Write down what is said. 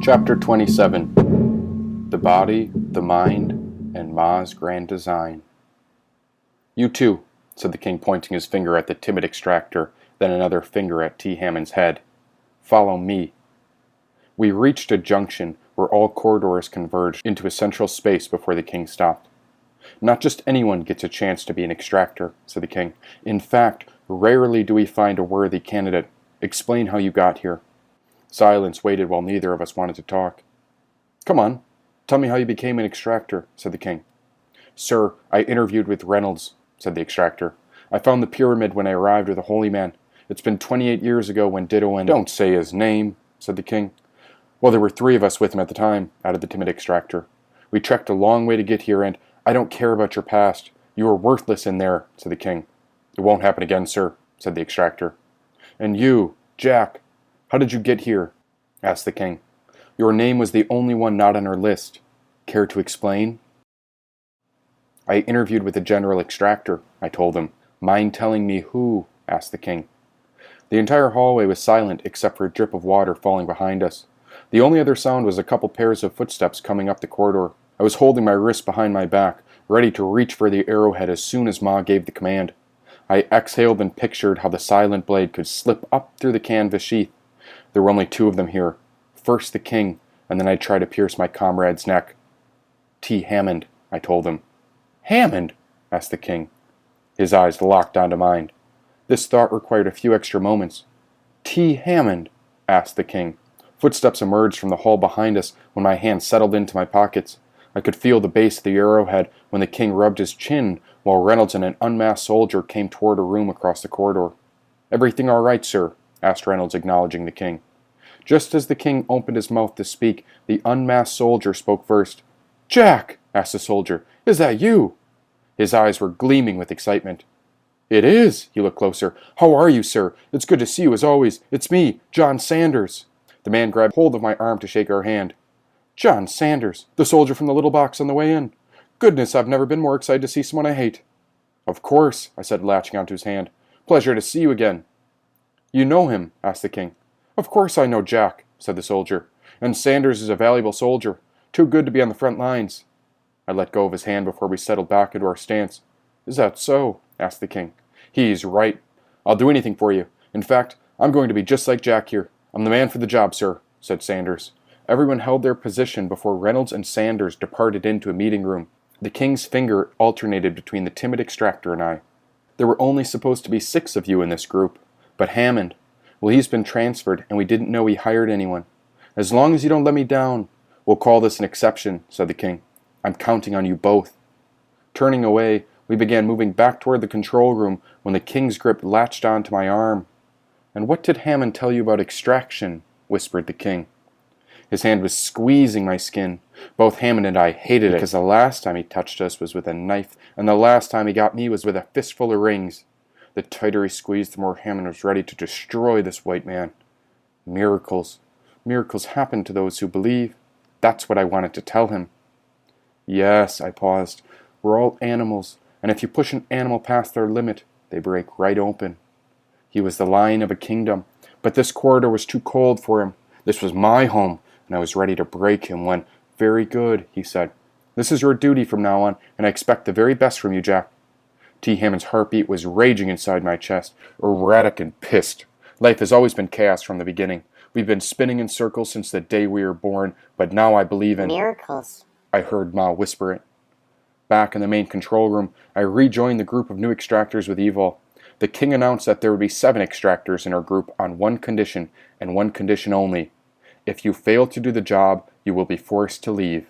Chapter 27. The Body, the Mind, and Ma's Grand Design. "You too," said the king, pointing his finger at the timid extractor, then another finger at T. Hammond's head. "Follow me." We reached a junction where all corridors converged into a central space before the king stopped. "Not just anyone gets a chance to be an extractor," said the king. "In fact, rarely do we find a worthy candidate. Explain how you got here." Silence waited while neither of us wanted to talk. "Come on, tell me how you became an extractor," said the king. "Sir, I interviewed with Reynolds," said the extractor. "I found the pyramid when I arrived with the holy man. It's been 28 years ago when Ditto and—" "Don't say his name," said the king. "Well, there were 3 of us with him at the time," added the timid extractor. "We trekked a long way to get here, and I don't care about your past. You were worthless in there," said the king. "It won't happen again, sir," said the extractor. "And you, Jack, how did you get here?" asked the king. "Your name was the only one not on our list. Care to explain?" "I interviewed with the general extractor," I told him. "Mind telling me who?" asked the king. The entire hallway was silent except for a drip of water falling behind us. The only other sound was a couple pairs of footsteps coming up the corridor. I was holding my wrists behind my back, ready to reach for the arrowhead as soon as Ma gave the command. I exhaled and pictured how the silent blade could slip up through the canvas sheath. There were only 2 of them here. First the king, and then I'd try to pierce my comrade's neck. "T. Hammond," I told him. "Hammond?" asked the king. His eyes locked onto mine. This thought required a few extra moments. "T. Hammond?" asked the king. Footsteps emerged from the hall behind us when my hands settled into my pockets. I could feel the base of the arrowhead when the king rubbed his chin while Reynolds and an unmasked soldier came toward a room across the corridor. "Everything all right, sir?" asked Reynolds, acknowledging the king. Just as the king opened his mouth to speak, the unmasked soldier spoke first. "Jack!" asked the soldier. "Is that you?" His eyes were gleaming with excitement. "It is." He looked closer. "How are you, sir? It's good to see you as always. It's me, John Sanders." The man grabbed hold of my arm to shake our hand. "John Sanders, the soldier from the little box on the way in. Goodness, I've never been more excited to see someone I hate." "Of course," I said, latching onto his hand. "Pleasure to see you again." "You know him?" asked the king. "Of course I know Jack," said the soldier. "And Sanders is a valuable soldier. Too good to be on the front lines." I let go of his hand before we settled back into our stance. "Is that so?" asked the king. "He's right. I'll do anything for you. In fact, I'm going to be just like Jack here. I'm the man for the job, sir," said Sanders. Everyone held their position before Reynolds and Sanders departed into a meeting room. The king's finger alternated between the timid extractor and I. "There were only supposed to be 6 of you in this group. But Hammond, well, he's been transferred, and we didn't know he hired anyone. As long as you don't let me down, we'll call this an exception," said the king. "I'm counting on you both." Turning away, we began moving back toward the control room when the king's grip latched onto my arm. "And what did Hammond tell you about extraction?" whispered the king. His hand was squeezing my skin. Both Hammond and I hated it, because the last time he touched us was with a knife, and the last time he got me was with a fistful of rings. The tighter he squeezed, the more Hammond was ready to destroy this white man. Miracles. Miracles happen to those who believe. That's what I wanted to tell him. "Yes," I paused. "We're all animals, and if you push an animal past their limit, they break right open." He was the lion of a kingdom, but this corridor was too cold for him. This was my home, and I was ready to break him when, "Very good," he said. "This is your duty from now on, and I expect the very best from you, Jack." T. Hammond's heartbeat was raging inside my chest, erratic and pissed. Life has always been chaos from the beginning. We've been spinning in circles since the day we were born, but now I believe in miracles. I heard Ma whisper it. Back in the main control room, I rejoined the group of new extractors with Evil. The king announced that there would be 7 extractors in our group on one condition, and one condition only. If you fail to do the job, you will be forced to leave.